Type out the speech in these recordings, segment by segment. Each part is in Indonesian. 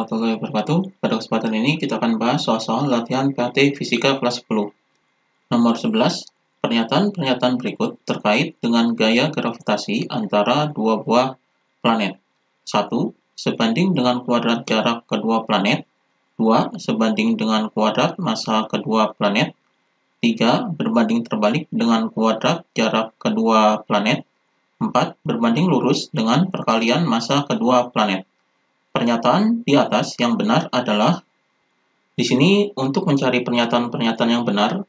warahmatullahi wabarakatuh. Pada kesempatan ini kita akan bahas soal-soal latihan praktik fisika kelas 10. Nomor 11, pernyataan-pernyataan berikut terkait dengan gaya gravitasi antara dua buah planet. 1. Sebanding dengan kuadrat jarak kedua planet. 2. Sebanding dengan kuadrat massa kedua planet. 3. Berbanding terbalik dengan kuadrat jarak kedua planet. 4. Berbanding lurus dengan perkalian massa kedua planet. Pernyataan di atas yang benar adalah, di sini untuk mencari pernyataan-pernyataan yang benar,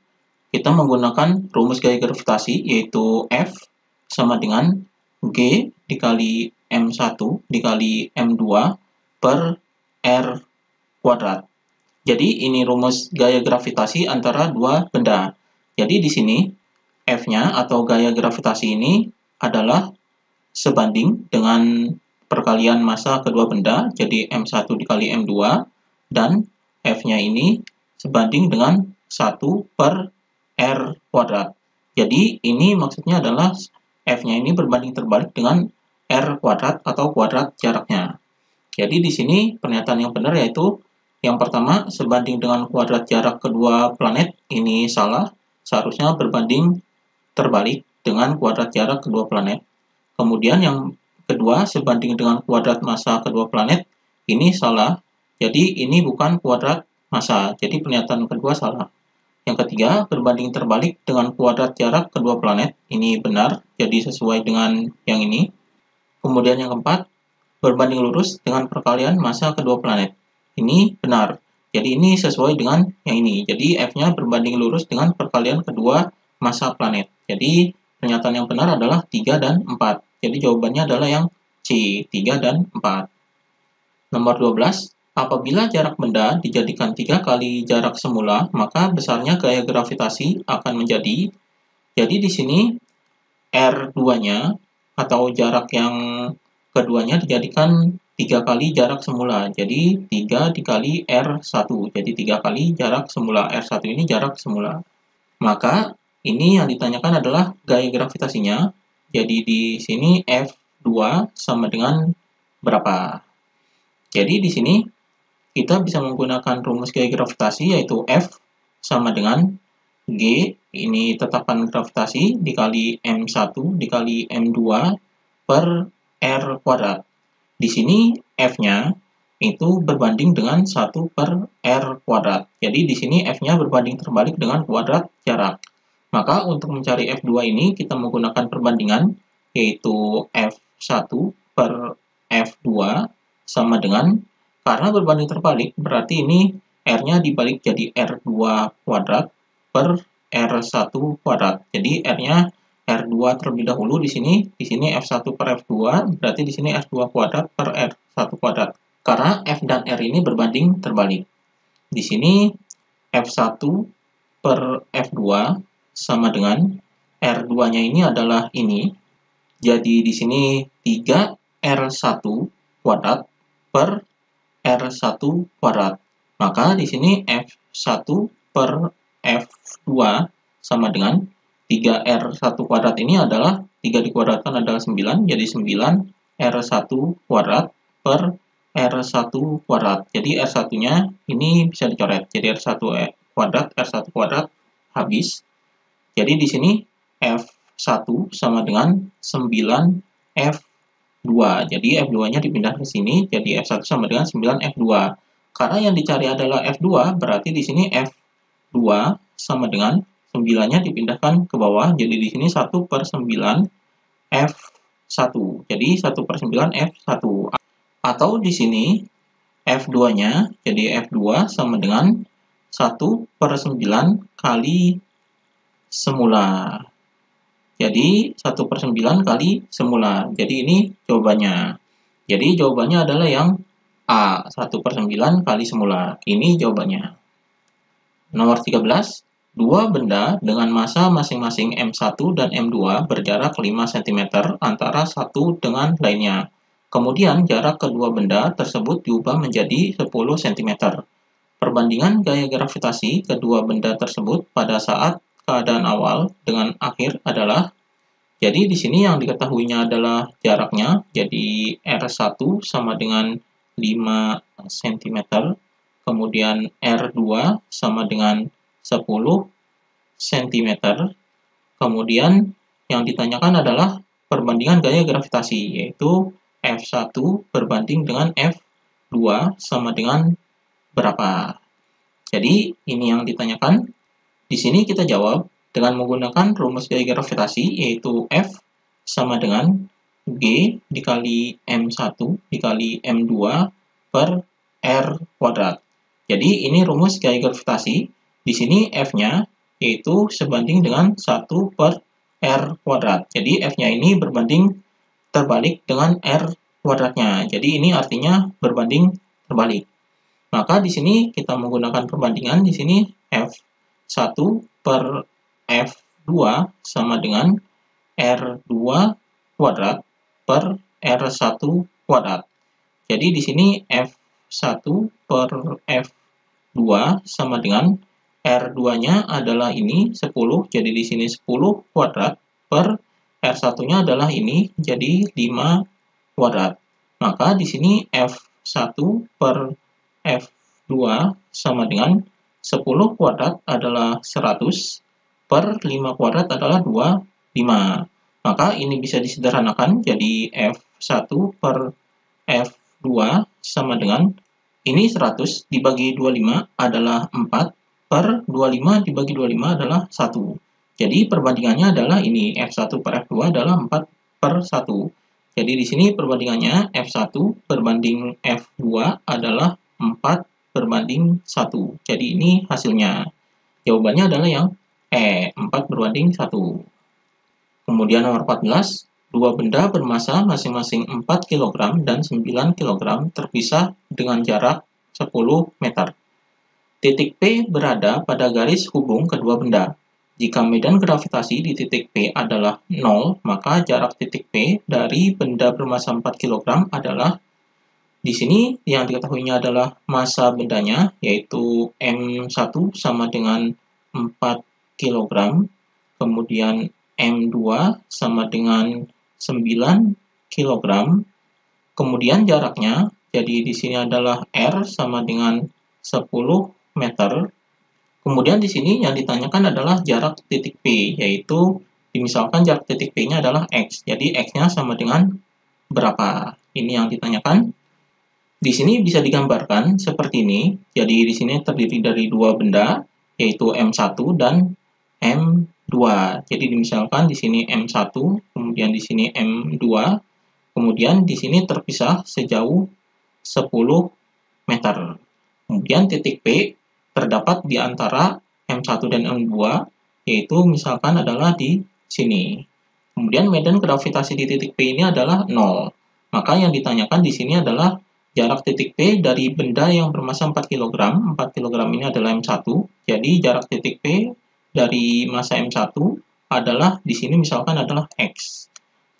kita menggunakan rumus gaya gravitasi, yaitu F sama dengan G dikali M1 dikali M2 per R kuadrat. Jadi ini rumus gaya gravitasi antara dua benda. Jadi di sini F-nya atau gaya gravitasi ini adalah sebanding dengan perkalian massa kedua benda, jadi M1 dikali M2, dan F-nya ini sebanding dengan 1 per R kuadrat. Jadi ini maksudnya adalah F-nya ini berbanding terbalik dengan R kuadrat atau kuadrat jaraknya. Jadi di sini pernyataan yang benar yaitu yang pertama, sebanding dengan kuadrat jarak kedua planet, ini salah, seharusnya berbanding terbalik dengan kuadrat jarak kedua planet. Kemudian yang kedua, sebanding dengan kuadrat massa kedua planet, ini salah. Jadi ini bukan kuadrat massa. Jadi pernyataan kedua salah. Yang ketiga, berbanding terbalik dengan kuadrat jarak kedua planet, ini benar. Jadi sesuai dengan yang ini. Kemudian yang keempat, berbanding lurus dengan perkalian massa kedua planet. Ini benar. Jadi ini sesuai dengan yang ini. Jadi F-nya berbanding lurus dengan perkalian kedua massa planet. Jadi pernyataan yang benar adalah 3 dan 4. Jadi jawabannya adalah yang C, 3 dan 4. Nomor 12, apabila jarak benda dijadikan 3 kali jarak semula, maka besarnya gaya gravitasi akan menjadi, jadi di sini R2-nya atau jarak yang keduanya dijadikan 3 kali jarak semula. Jadi 3 dikali R1. Jadi 3 kali jarak semula. R1 ini jarak semula. Maka ini yang ditanyakan adalah gaya gravitasinya. Jadi di sini F2 sama dengan berapa? Jadi di sini kita bisa menggunakan rumus gaya gravitasi, yaitu F sama dengan G, ini tetapan gravitasi, dikali M1 dikali M2 per R kuadrat. Di sini F-nya itu berbanding dengan 1 per R kuadrat. Jadi di sini F-nya berbanding terbalik dengan kuadrat jarak. Maka untuk mencari F2 ini kita menggunakan perbandingan, yaitu F1 per F2 sama dengan, karena berbanding terbalik berarti ini R-nya dibalik jadi R2 kuadrat per R1 kuadrat. Jadi R-nya R2 terlebih dahulu di sini F1 per F2, berarti di sini F2 kuadrat per R1 kuadrat. Karena F dan R ini berbanding terbalik. Di sini F1 per F2 sama dengan R2-nya ini adalah ini. Jadi di sini 3R1 kuadrat per R1 kuadrat. Maka di sini F1 per F2 sama dengan 3R1 kuadrat ini adalah 3 dikuadratkan adalah 9, jadi 9R1 kuadrat per R1 kuadrat. Jadi R1-nya ini bisa dicoret. Jadi R1 kuadrat habis. Jadi di sini F1 sama dengan 9F2. Jadi F2-nya dipindah ke sini, jadi F1 sama dengan 9F2. Karena yang dicari adalah F2, berarti di sini F2 sama dengan 9-nya dipindahkan ke bawah, jadi di sini 1 per 9 F1. Jadi 1 per 9 F1. Atau di sini F2-nya, jadi F2 sama dengan 1 per 9 kali semula. Jadi 1 per 9 kali semula. Jadi ini jawabannya. Jadi jawabannya adalah yang A, 1 per 9 kali semula. Ini jawabannya. Nomor 13, dua benda dengan massa masing-masing M1 dan M2 berjarak 5 cm antara satu dengan lainnya. Kemudian jarak kedua benda tersebut diubah menjadi 10 cm. Perbandingan gaya gravitasi kedua benda tersebut pada saat keadaan awal dengan akhir adalah, jadi di sini yang diketahuinya adalah jaraknya, jadi R1 sama dengan 5 cm, kemudian R2 sama dengan 10 cm, kemudian yang ditanyakan adalah perbandingan gaya gravitasi, yaitu F1 berbanding dengan F2 sama dengan berapa. Jadi, ini yang ditanyakan. Di sini kita jawab dengan menggunakan rumus gaya gravitasi, yaitu F sama dengan G dikali M1 dikali M2 per R kuadrat. Jadi, ini rumus gaya gravitasi. Di sini F-nya yaitu sebanding dengan 1 per R kuadrat. Jadi, F-nya ini berbanding terbalik dengan R kuadratnya. Jadi, ini artinya berbanding terbalik. Maka di sini kita menggunakan perbandingan. Di sini F1 per F2 sama dengan R2 kuadrat per R1 kuadrat. Jadi di sini F1 per F2 sama dengan R2-nya adalah ini 10, jadi di sini 10 kuadrat per R1-nya adalah ini, jadi 5 kuadrat. Maka di sini F1 per F2 sama dengan 10 kuadrat adalah 100 per 5 kuadrat adalah 25. Maka ini bisa disederhanakan jadi F1 per F2 sama dengan ini 100 dibagi 25 adalah 4 per 25 dibagi 25 adalah 1. Jadi perbandingannya adalah ini F1 per F2 adalah 4 per 1. Jadi di sini perbandingannya F1 berbanding F2 adalah 4 berbanding 1. Jadi ini hasilnya. Jawabannya adalah yang E, 4 berbanding 1. Kemudian nomor 14, dua benda bermasa masing-masing 4 kg dan 9 kg terpisah dengan jarak 10 meter. Titik P berada pada garis hubung kedua benda. Jika medan gravitasi di titik P adalah 0, maka jarak titik P dari benda bermasa 4 kg adalah, di sini yang diketahuinya adalah massa bendanya, yaitu M1 sama dengan 4 kg, kemudian M2 sama dengan 9 kg, kemudian jaraknya, jadi di sini adalah R sama dengan 10 meter. Kemudian di sini yang ditanyakan adalah jarak titik P, yaitu misalkan jarak titik P-nya adalah X. Jadi X-nya sama dengan berapa? Ini yang ditanyakan. Di sini bisa digambarkan seperti ini. Jadi di sini terdiri dari dua benda, yaitu M1 dan M2. Jadi misalkan di sini M1, kemudian di sini M2, kemudian di sini terpisah sejauh 10 meter. Kemudian titik P terdapat di antara M1 dan M2, yaitu misalkan adalah di sini. Kemudian medan gravitasi di titik P ini adalah 0. Maka yang ditanyakan di sini adalah jarak titik P dari benda yang bermassa 4 kg. 4 kg ini adalah M1. Jadi jarak titik P dari massa M1 adalah di sini misalkan adalah X.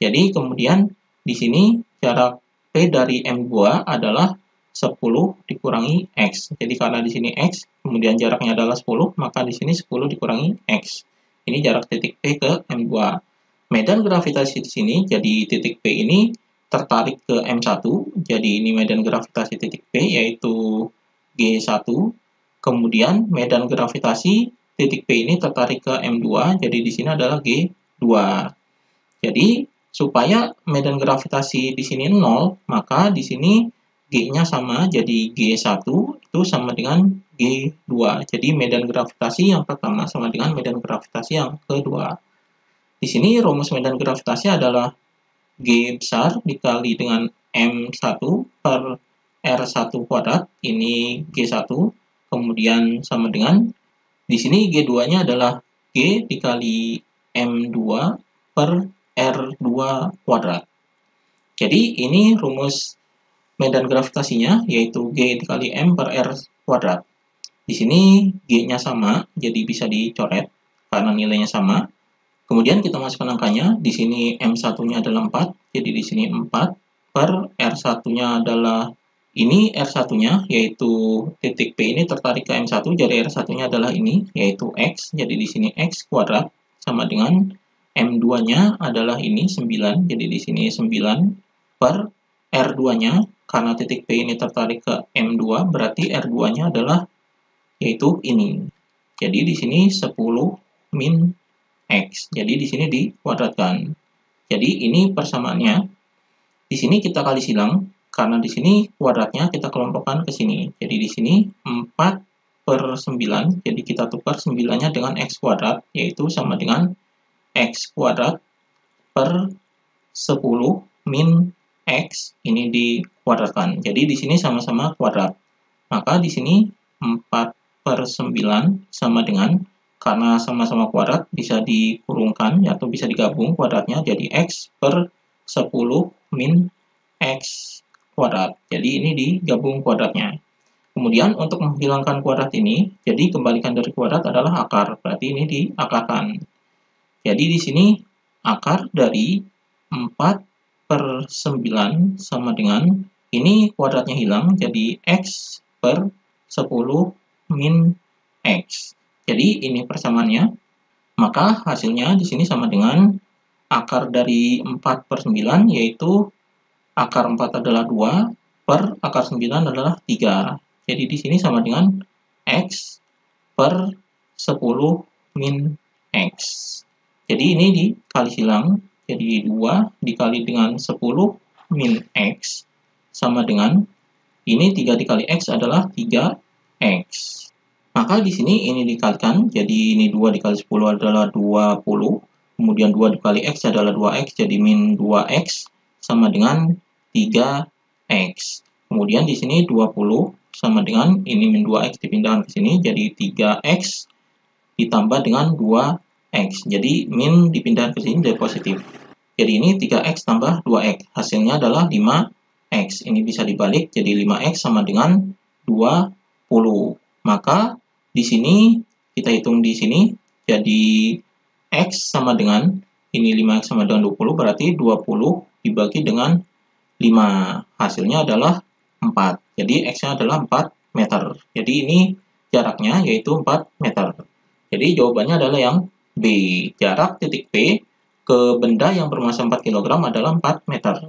Jadi kemudian di sini jarak P dari M2 adalah 10 dikurangi X. Jadi karena di sini X, kemudian jaraknya adalah 10, maka di sini 10 dikurangi X. Ini jarak titik P ke M2. Medan gravitasi di sini, jadi titik P ini tertarik ke M1, jadi ini medan gravitasi titik P, yaitu G1. Kemudian medan gravitasi titik P ini tertarik ke M2, jadi di sini adalah G2. Jadi, supaya medan gravitasi di sini 0, maka di sini G-nya sama, jadi G1 itu sama dengan G2. Jadi medan gravitasi yang pertama sama dengan medan gravitasi yang kedua. Di sini rumus medan gravitasi adalah G besar dikali dengan M1 per R1 kuadrat, ini G1, kemudian sama dengan, di sini G2-nya adalah G dikali M2 per R2 kuadrat. Jadi ini rumus medan gravitasinya, yaitu G dikali M per R kuadrat. Di sini G-nya sama, jadi bisa dicoret karena nilainya sama. Kemudian kita masukkan angkanya, di sini M1-nya adalah 4, jadi di sini 4 per R1-nya adalah ini R1-nya, yaitu titik P ini tertarik ke M1, jadi R1-nya adalah ini, yaitu X, jadi di sini X kuadrat, sama dengan M2-nya adalah ini 9, jadi di sini 9 per R2-nya, karena titik P ini tertarik ke M2, berarti R2-nya adalah yaitu ini. Jadi di sini 10 min X. Jadi di sini dikuadratkan. Jadi ini persamaannya. Di sini kita kali silang, karena di sini kuadratnya kita kelompokkan ke sini. Jadi di sini 4/9, jadi kita tukar 9-nya dengan X kuadrat, yaitu sama dengan X kuadrat per 10 min X, ini dikuadratkan. Jadi di sini sama-sama kuadrat. Maka di sini 4/9 sama dengan, karena sama-sama kuadrat bisa dikurungkan atau bisa digabung kuadratnya jadi X per 10 min X kuadrat. Jadi ini digabung kuadratnya. Kemudian untuk menghilangkan kuadrat ini, jadi kembalikan dari kuadrat adalah akar. Berarti ini diakarkan. Jadi di sini akar dari 4/9 sama dengan, ini kuadratnya hilang, jadi X per 10 min X. Jadi ini persamaannya. Maka hasilnya di sini sama dengan akar dari 4/9, yaitu akar 4 adalah 2, per akar 9 adalah 3. Jadi di sini sama dengan X per 10 min X. Jadi ini dikali silang, jadi 2 dikali dengan 10 min X sama dengan, ini 3 dikali X adalah 3X. Maka di sini ini dikalikan, jadi ini 2 dikali 10 adalah 20, kemudian 2 dikali X adalah 2X, jadi min 2X sama dengan 3X. Kemudian di sini 20 sama dengan, ini min 2X dipindahkan ke sini, jadi 3X ditambah dengan 2X. Jadi min dipindahkan ke sini jadi positif. Jadi ini 3X tambah 2X. Hasilnya adalah 5X. Ini bisa dibalik, jadi 5X sama dengan 20. Maka di sini kita hitung di sini, jadi X sama dengan, ini 5X sama dengan 20, berarti 20 dibagi dengan 5. Hasilnya adalah 4. Jadi X-nya adalah 4 meter. Jadi ini jaraknya yaitu 4 meter. Jadi jawabannya adalah yang B. Jarak titik P ke benda yang bermassa 4 kg adalah 4 meter.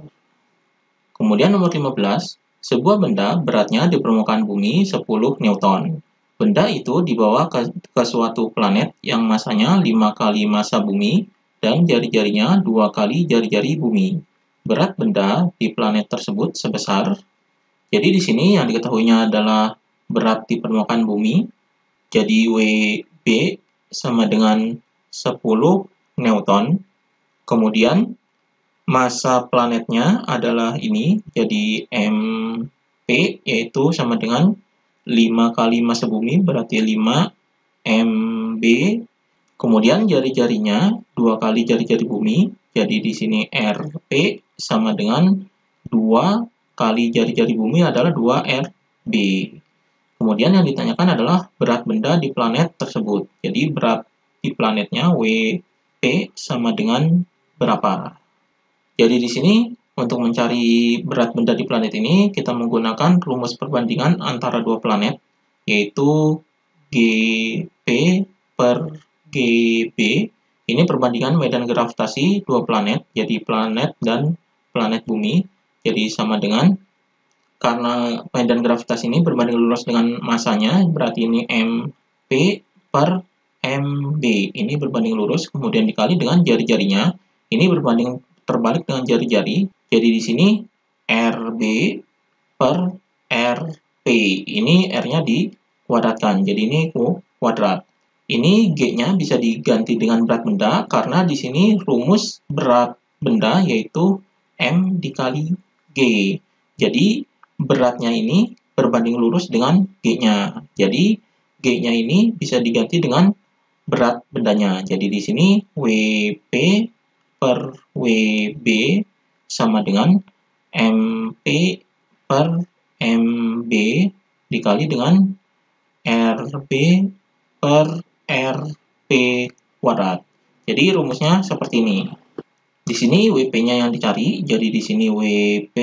Kemudian nomor 15. Sebuah benda beratnya di permukaan bumi 10 Newton. Benda itu dibawa ke suatu planet yang masanya 5 kali massa bumi dan jari-jarinya 2 kali jari-jari bumi. Berat benda di planet tersebut sebesar, jadi di sini yang diketahuinya adalah berat di permukaan bumi, jadi WB sama dengan 10 Newton. Kemudian massa planetnya adalah ini, jadi MP, yaitu sama dengan 5 kali massa bumi, berarti 5 MB. Kemudian jari-jarinya 2 kali jari-jari bumi, jadi di sini RP sama dengan 2 kali jari-jari bumi adalah 2RB. Kemudian yang ditanyakan adalah berat benda di planet tersebut. Jadi berat di planetnya WP sama dengan berapa? Jadi di sini untuk mencari berat benda di planet ini, kita menggunakan rumus perbandingan antara dua planet, yaitu GP per GB. Ini perbandingan medan gravitasi dua planet, jadi planet dan planet bumi. Jadi sama dengan, karena medan gravitasi ini berbanding lurus dengan massanya, berarti ini MP per MB. Ini berbanding lurus, kemudian dikali dengan jari-jarinya. Ini berbanding terbalik dengan jari-jari. Jadi di sini RB per RP. Ini R-nya dikuadratkan. Jadi ini kuadrat. Ini G-nya bisa diganti dengan berat benda, karena di sini rumus berat benda yaitu M dikali G. Jadi beratnya ini berbanding lurus dengan G-nya. Jadi G-nya ini bisa diganti dengan berat bendanya. Jadi di sini WP per WB sama dengan MP per MB dikali dengan RB per RP kuadrat. Jadi rumusnya seperti ini. Di sini WP-nya yang dicari, jadi di sini WP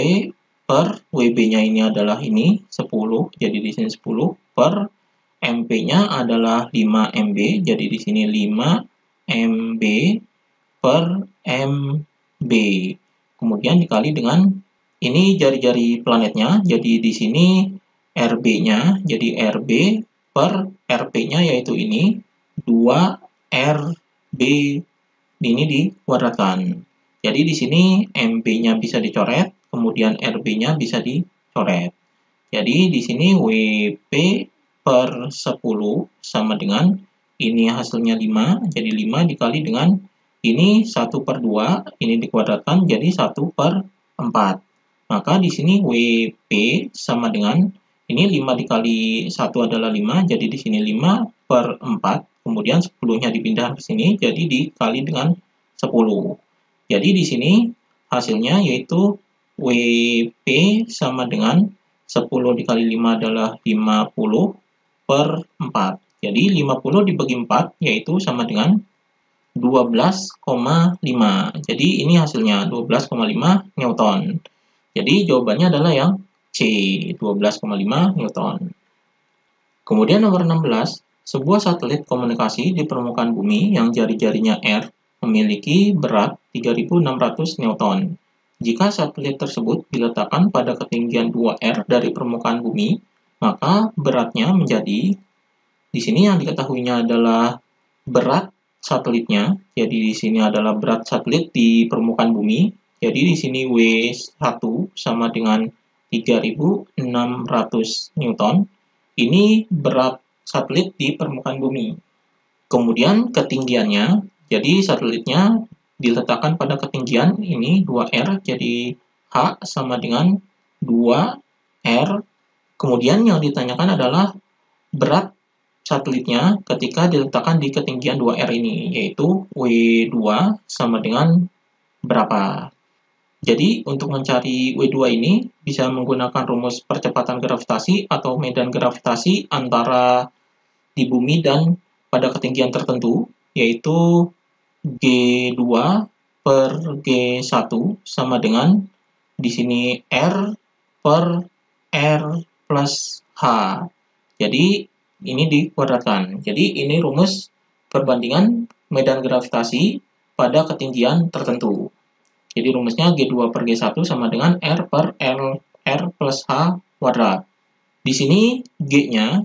per WB-nya ini adalah ini 10, jadi di sini 10 per MP-nya adalah 5 MB, jadi di sini 5 MB per MB. Kemudian dikali dengan Ini jari-jari planetnya. Jadi di sini RB-nya, jadi RB per RP-nya yaitu ini 2RB ini dikuadratkan. Jadi di sini MB-nya bisa dicoret, kemudian RB-nya bisa dicoret. Jadi di sini WP per 10 sama dengan ini hasilnya 5, jadi 5 dikali dengan ini 1/2, ini dikuadratkan jadi 1/4. Maka di sini WP sama dengan ini 5 dikali 1 adalah 5, jadi di sini 5/4, kemudian 10-nya dipindah ke sini, jadi dikali dengan 10. Jadi di sini hasilnya yaitu WP sama dengan 10 dikali 5 adalah 50/4. Jadi 50 dibagi 4 yaitu sama dengan 12,5. Jadi ini hasilnya 12,5 Newton. Jadi jawabannya adalah yang C, 12,5 Newton. Kemudian nomor 16, sebuah satelit komunikasi di permukaan bumi yang jari-jarinya R memiliki berat 3.600 Newton. Jika satelit tersebut diletakkan pada ketinggian 2R dari permukaan bumi, maka beratnya menjadi, di sini yang diketahuinya adalah berat satelitnya, jadi di sini adalah berat satelit di permukaan bumi, jadi di sini W1 sama dengan 3.600 Newton, ini berat satelit di permukaan bumi. Kemudian ketinggiannya, jadi satelitnya diletakkan pada ketinggian ini 2R, jadi H sama dengan 2R. Kemudian yang ditanyakan adalah berat satelitnya ketika diletakkan di ketinggian 2R ini, yaitu W2 sama dengan berapa. Jadi untuk mencari W2 ini bisa menggunakan rumus percepatan gravitasi atau medan gravitasi antara di bumi dan pada ketinggian tertentu, yaitu G2 per G1 sama dengan di sini R per R plus H. Jadi ini dikuadratkan. Jadi ini rumus perbandingan medan gravitasi pada ketinggian tertentu. Jadi rumusnya G2 per G1 sama dengan R per R plus H kuadrat. Di sini G-nya,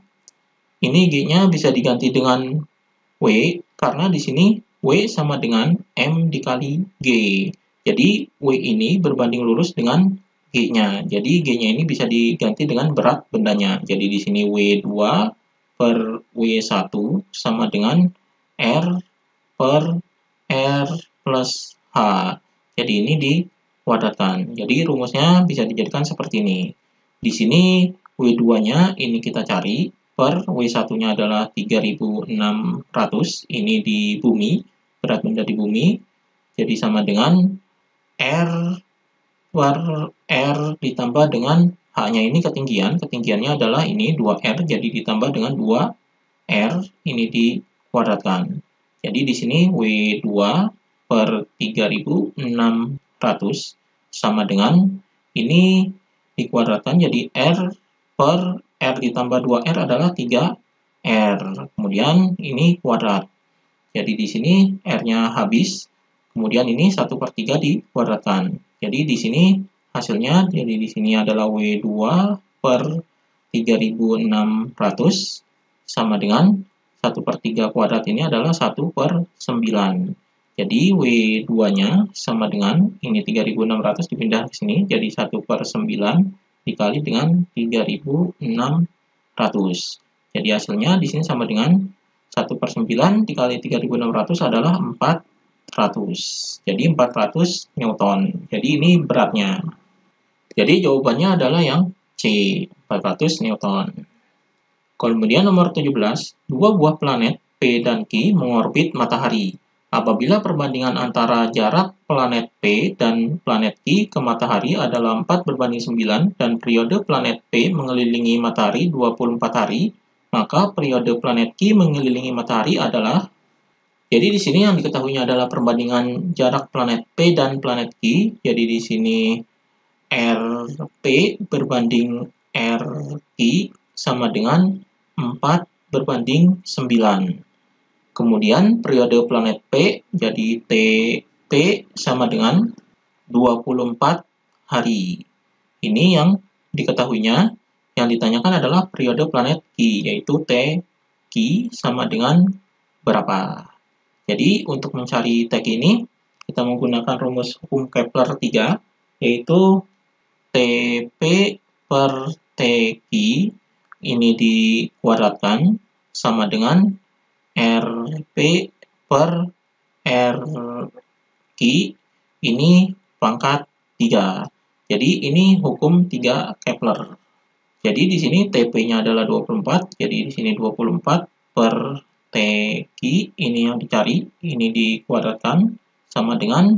ini G-nya bisa diganti dengan W, karena di sini W sama dengan M dikali G. Jadi W ini berbanding lurus dengan G-nya. Jadi G-nya ini bisa diganti dengan berat bendanya. Jadi di sini W2 per W1 sama dengan R per R plus H. Jadi ini dikuadratkan. Jadi rumusnya bisa dijadikan seperti ini. Di sini W2-nya ini kita cari, per W1-nya adalah 3.600, ini di bumi, berat benda di bumi. Jadi sama dengan R per R ditambah dengan H-nya ini ketinggiannya adalah ini 2R, jadi ditambah dengan 2R, ini dikuadratkan. Jadi di sini W2 per 3.600 sama dengan ini dikuadratkan jadi R per R ditambah 2R adalah 3R. Kemudian ini kuadrat. Jadi di sini R-nya habis. Kemudian ini 1/3 dikuadratkan. Jadi di sini hasilnya, jadi di sini adalah W2 per 3.600 sama dengan 1/3 kuadrat ini adalah 1/9. Jadi W2-nya sama dengan ini 3.600 dipindah ke sini, jadi 1/9 dikali dengan 3.600. Jadi hasilnya di sini sama dengan 1/9 dikali 3.600 adalah 400. Jadi 400 Newton. Jadi ini beratnya. Jadi jawabannya adalah yang C, 400 Newton. Kemudian nomor 17, dua buah planet P dan Q mengorbit matahari. Apabila perbandingan antara jarak planet P dan planet Q ke matahari adalah 4/9 dan periode planet P mengelilingi matahari 24 hari, maka periode planet Q mengelilingi matahari adalah, jadi di sini yang diketahuinya adalah perbandingan jarak planet P dan planet Q. Jadi di sini RP berbanding RQ sama dengan 4/9. Kemudian periode planet P, jadi TP sama dengan 24 hari. Ini yang diketahuinya. Yang ditanyakan adalah periode planet Ki, yaitu T Ki sama dengan berapa. Jadi untuk mencari T Ki ini, kita menggunakan rumus hukum Kepler 3, yaitu TP per TQ ini dikuadratkan sama dengan RP per RQ ini pangkat 3. Jadi ini hukum 3 Kepler. Jadi di sini TP-nya adalah 24, jadi di sini 24 per TQ ini yang dicari, ini dikuadratkan sama dengan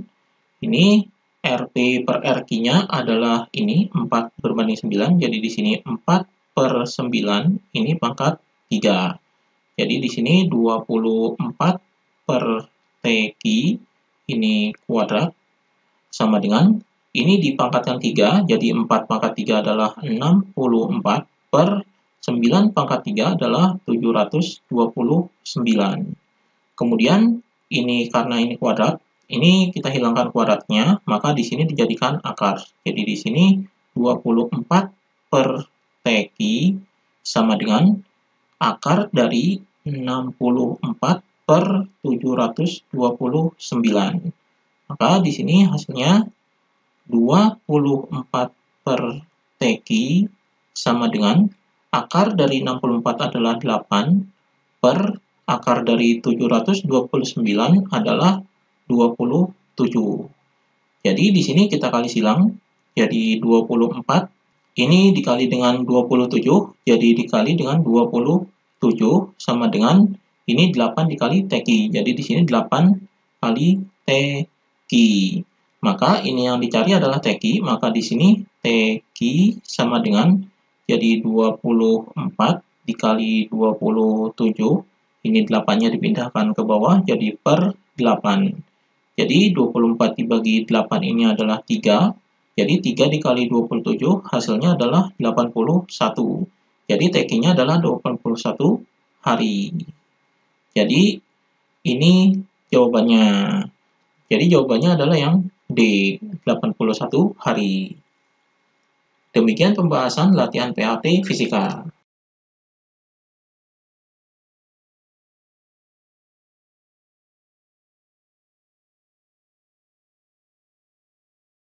ini RP per RQ-nya adalah ini 4 berbanding 9, jadi di sini 4 per 9 ini pangkat 3. Jadi di sini 24 per TQ ini kuadrat sama dengan ini dipangkatkan 3, jadi 4 pangkat 3 adalah 64 per 9 pangkat 3 adalah 729. Kemudian ini karena ini kuadrat, ini kita hilangkan kuadratnya, maka di sini dijadikan akar. Jadi di sini 24 per TQ sama dengan akar dari 64 per 729. Maka di sini hasilnya 24 per TQ sama dengan akar dari 64 adalah 8 per akar dari 729 adalah 27. Jadi di sini kita kali silang, jadi 24 ini dikali dengan 27, jadi dikali dengan 27 sama dengan ini 8 dikali TQ. Jadi di sini 8 kali TQ. Maka ini yang dicari adalah TQ, maka di sini TQ sama dengan jadi 24 dikali 27, ini 8-nya dipindahkan ke bawah jadi per 8. Jadi 24 dibagi 8 ini adalah 3, jadi 3 dikali 27 hasilnya adalah 81. Jadi TQ-nya adalah 21 hari. Jadi ini jawabannya. Jadi jawabannya adalah yang D, 81 hari. Demikian pembahasan latihan PAT Fisika.